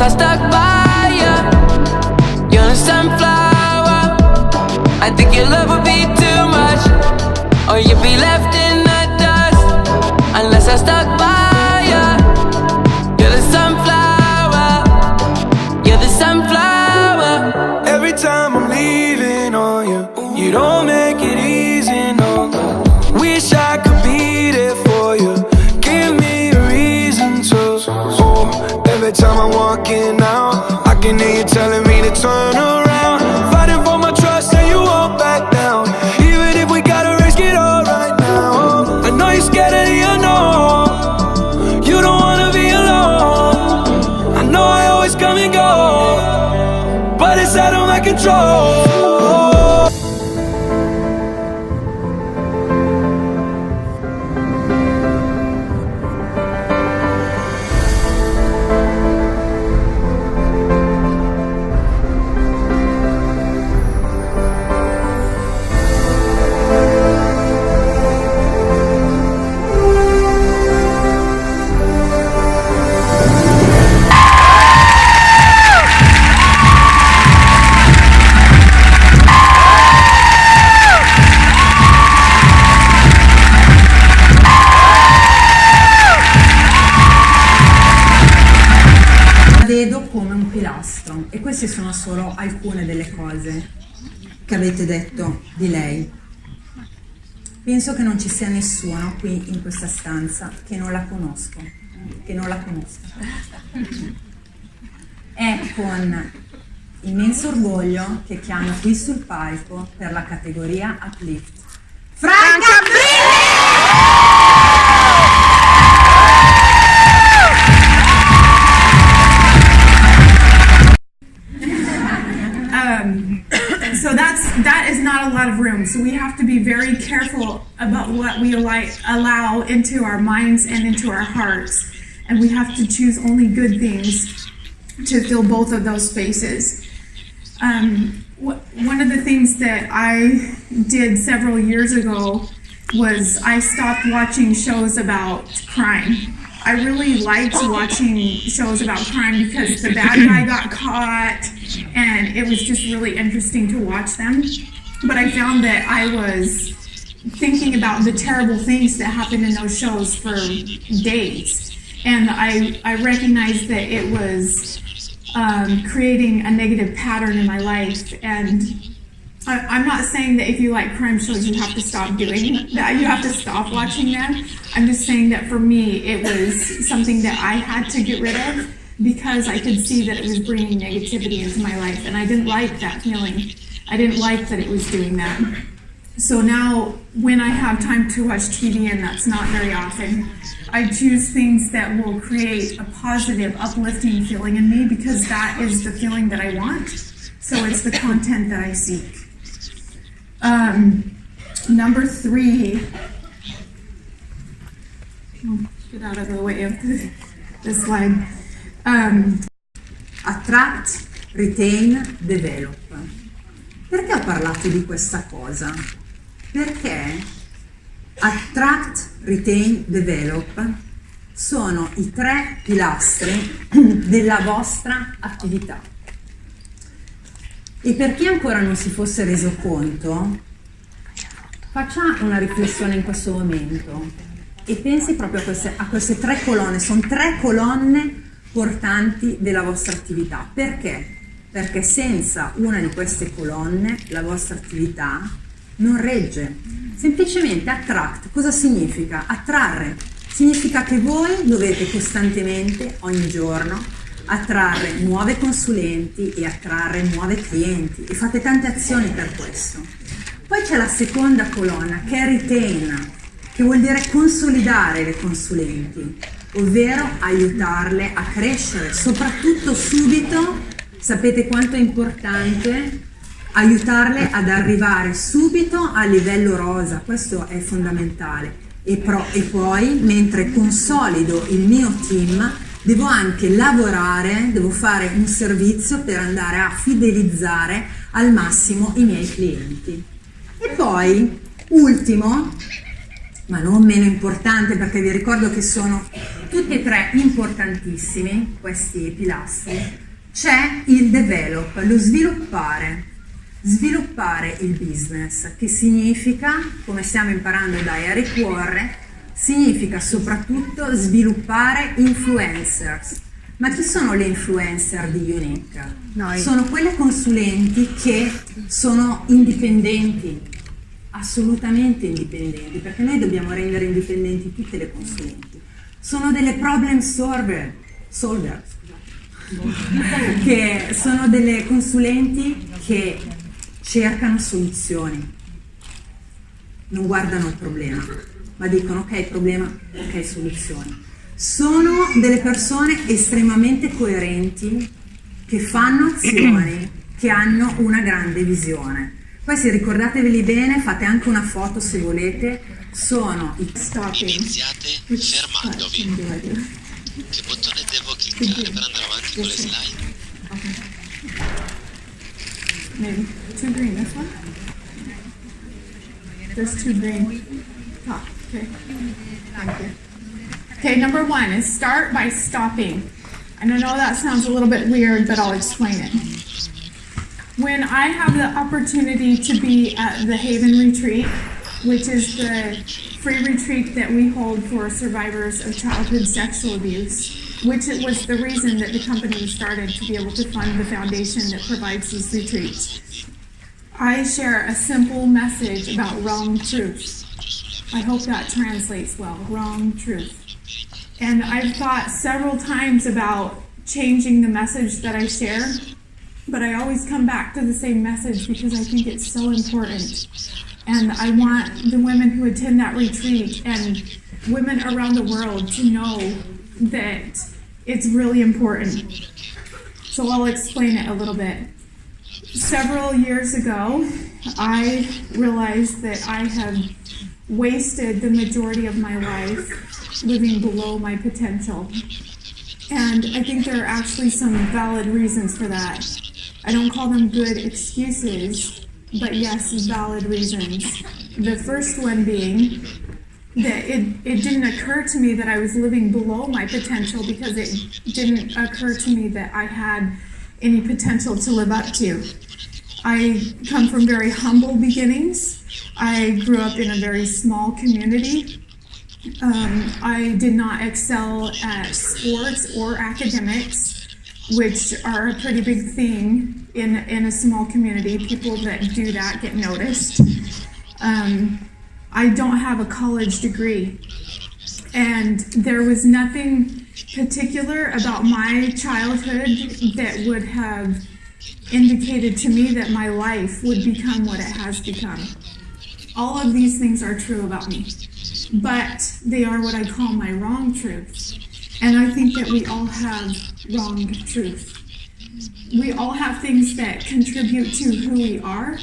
I stuck by you. You're a sunflower. I think your love would be too much, or you'd be left in the dust. Unless I stuck by you. You're the sunflower. You're the sunflower. Every time I'm leaving on you, you don't make it easy, no. Wish I could be there for you. Give me a reason to. Every time I'm walking out, I can hear you telling me to turn around. Fighting for my trust and you won't back down. Even if we gotta risk it all right now. I know you're scared of the unknown. You don't wanna be alone. I know I always come and go, but it's out of my control. Vedo come un pilastro, e queste sono solo alcune delle cose che avete detto di lei. Penso che non ci sia nessuno qui in questa stanza che non la conosca. È con immenso orgoglio che chiamo qui sul palco per la categoria Uplift So that is not a lot of room. So we have to be very careful about what we allow into our minds and into our hearts. And we have to choose only good things to fill both of those spaces. One of the things that I did several years ago was I stopped watching shows about crime. I really liked watching shows about crime because the bad guy got caught and it was just really interesting to watch them. But I found that I was thinking about the terrible things that happened in those shows for days. And I recognized that it was creating a negative pattern in my life. And I'm not saying that if you like crime shows, you have to stop doing that. You have to stop watching them. I'm just saying that for me, it was something that I had to get rid of because I could see that it was bringing negativity into my life. And I didn't like that feeling. I didn't like that it was doing that. So now when I have time to watch TV, and that's not very often, I choose things that will create a positive, uplifting feeling in me because that is the feeling that I want. So it's the content that I seek. Number 3, get out of the way of this slide. Attract, retain, develop. Perché ho parlato di questa cosa? Perché attract, retain, develop sono i 3 pilastri della vostra attività. E per chi ancora non si fosse reso conto, Faccia una riflessione in questo momento e pensi proprio a queste 3 colonne. Sono 3 colonne portanti della vostra attività. Perché? Perché senza una di queste colonne la vostra attività non regge. Semplicemente attract, cosa significa? Attrarre. Significa che voi dovete costantemente, ogni giorno, attrarre nuove consulenti e attrarre nuovi clienti e fate tante azioni per questo. Poi c'è la seconda colonna che è retain, che vuol dire consolidare le consulenti, ovvero aiutarle a crescere, soprattutto subito. Sapete quanto è importante aiutarle ad arrivare subito a livello rosa, questo è fondamentale. E poi, mentre consolido il mio team, devo anche lavorare, devo fare un servizio per andare a fidelizzare al massimo i miei clienti. E poi, ultimo, ma non meno importante, perché vi ricordo che sono tutti e 3 importantissimi questi pilastri, c'è il develop, lo sviluppare il business, che significa, come stiamo imparando da Eric Worre, significa soprattutto sviluppare influencers. Ma chi sono le influencer di Younique? Noi. Sono quelle consulenti che sono indipendenti, assolutamente indipendenti, perché noi dobbiamo rendere indipendenti tutte le consulenti. Sono delle problem solver, che sono delle consulenti che cercano soluzioni, non guardano il problema, ma dicono ok problema, ok soluzioni. Sono delle persone estremamente coerenti che fanno azioni, che hanno una grande visione. Questi ricordateveli bene, fate anche una foto se volete, sono i Iniziate fermandovi. Che bottone devo cliccare per andare avanti con le slide? Maybe 2 green, this one? There's 2 green. Top, okay. Thank you. Okay, number 1 is start by stopping. And I know that sounds a little bit weird, but I'll explain it. When I have the opportunity to be at the Haven Retreat, which is the free retreat that we hold for survivors of childhood sexual abuse, which it was the reason that the company was started to be able to fund the foundation that provides these retreats. I share a simple message about wrong truth. I hope that translates well, wrong truth. And I've thought several times about changing the message that I share, but I always come back to the same message because I think it's so important. And I want the women who attend that retreat and women around the world to know that it's really important. So I'll explain it a little bit. Several years ago, I realized that I had wasted the majority of my life living below my potential. And I think there are actually some valid reasons for that. I don't call them good excuses, but yes, valid reasons. The first one being that it didn't occur to me that I was living below my potential because it didn't occur to me that I had any potential to live up to. I come from very humble beginnings. I grew up in a very small community. I did not excel at sports or academics, which are a pretty big thing in a small community. People that do that get noticed. I don't have a college degree, and there was nothing particular about my childhood that would have indicated to me that my life would become what it has become. All of these things are true about me, but they are what I call my wrong truths. And I think that we all have wrong truth. We all have things that contribute to who we are,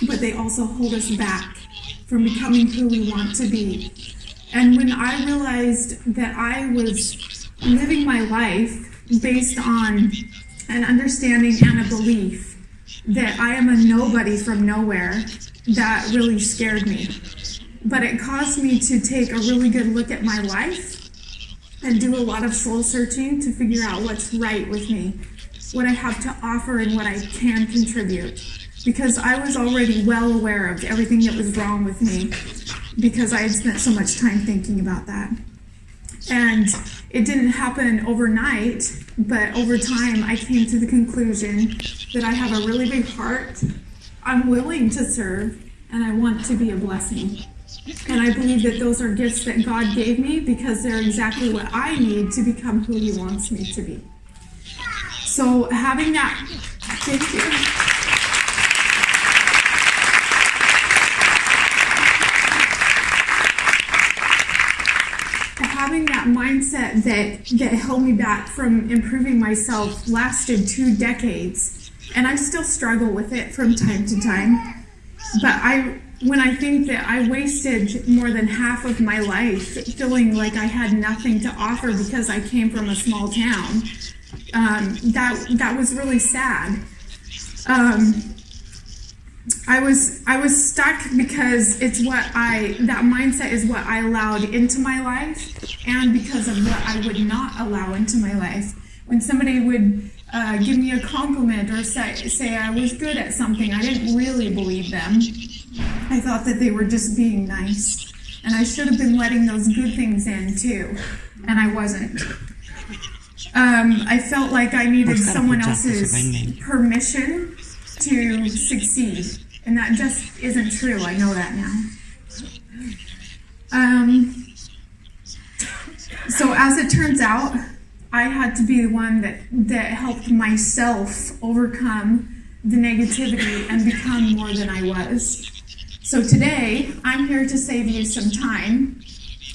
but they also hold us back from becoming who we want to be. And when I realized that I was living my life based on an understanding and a belief that I am a nobody from nowhere, that really scared me. But it caused me to take a really good look at my life and do a lot of soul searching to figure out what's right with me, what I have to offer and what I can contribute. because I was already well aware of everything that was wrong with me because I had spent so much time thinking about that. And it didn't happen overnight, but over time I came to the conclusion that I have a really big heart, I'm willing to serve, and I want to be a blessing. And I believe that those are gifts that God gave me because they're exactly what I need to become who He wants me to be. So having that, thank you. Having that mindset that held me back from improving myself lasted 2 decades, and I still struggle with it from time to time. But when I think that I wasted more than half of my life feeling like I had nothing to offer because I came from a small town, that was really sad. I was stuck because that mindset is what I allowed into my life, and because of what I would not allow into my life. When somebody would give me a compliment or say I was good at something, I didn't really believe them. I thought that they were just being nice, and I should have been letting those good things in too, and I wasn't. I felt like I needed someone else's permission to succeed, and that just isn't true. I know that now. So as it turns out, I had to be the one that helped myself overcome the negativity and become more than I was. So today, I'm here to save you some time,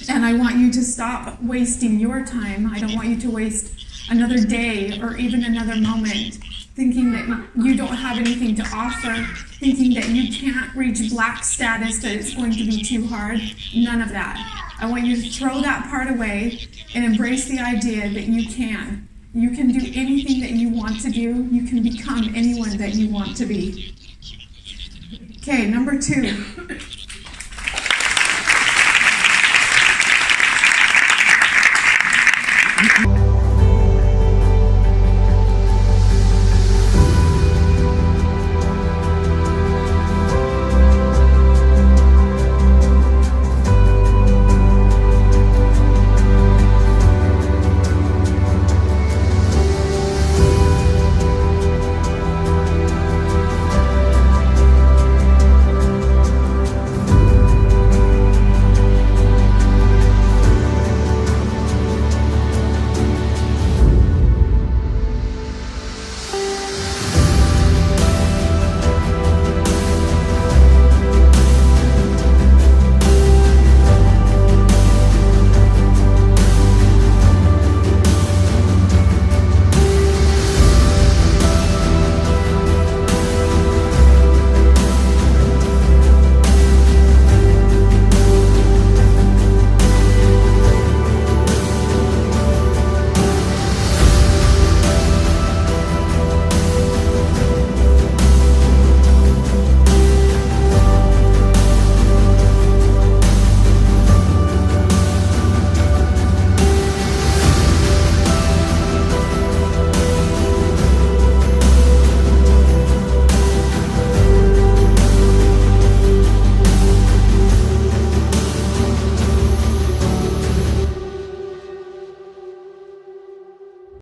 and I want you to stop wasting your time. I don't want you to waste another day or even another moment thinking that you don't have anything to offer, thinking that you can't reach black status, that it's going to be too hard. None of that. I want you to throw that part away and embrace the idea that you can. You can do anything that you want to do. You can become anyone that you want to be. Okay, number 2.